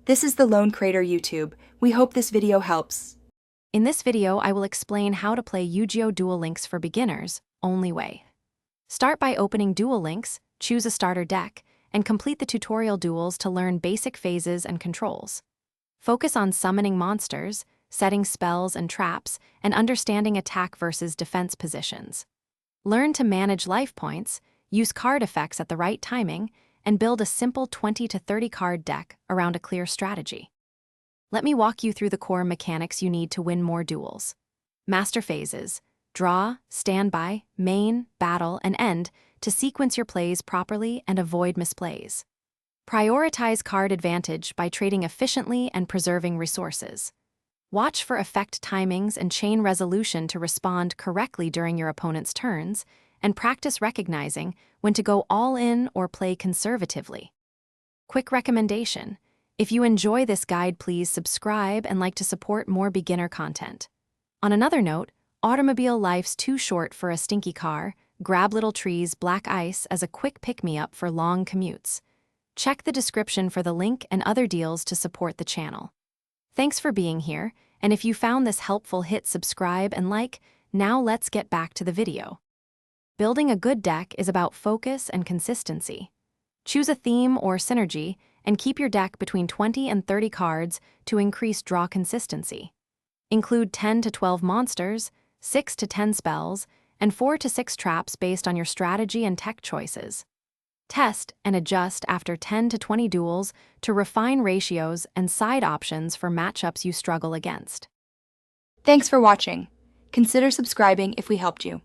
This is the Lone Creator YouTube. We hope this video helps. In this video, I will explain how to play Yu-Gi-Oh Duel Links for beginners, only way. Start by opening Duel Links, choose a starter deck, and complete the tutorial duels to learn basic phases and controls. Focus on summoning monsters, setting spells and traps, and understanding attack versus defense positions. Learn to manage life points, use card effects at the right timing, and build a simple 20 to 30 card deck around a clear strategy. Let me walk you through the core mechanics you need to win more duels. Master phases: draw, standby, main, battle, and end to sequence your plays properly and avoid misplays. Prioritize card advantage by trading efficiently and preserving resources. Watch for effect timings and chain resolution to respond correctly during your opponent's turns, and practice recognizing when to go all in or play conservatively. Quick recommendation: if you enjoy this guide, please subscribe and like to support more beginner content. On another note, automobile life's too short for a stinky car. Grab Little Tree's Black Ice as a quick pick-me-up for long commutes. Check the description for the link and other deals to support the channel. Thanks for being here, and if you found this helpful, hit subscribe and like. Now let's get back to the video. Building a good deck is about focus and consistency. Choose a theme or synergy and keep your deck between 20 and 30 cards to increase draw consistency. Include 10 to 12 monsters, 6 to 10 spells, and 4 to 6 traps based on your strategy and tech choices. Test and adjust after 10 to 20 duels to refine ratios and side options for matchups you struggle against. Thanks for watching. Consider subscribing if we helped you.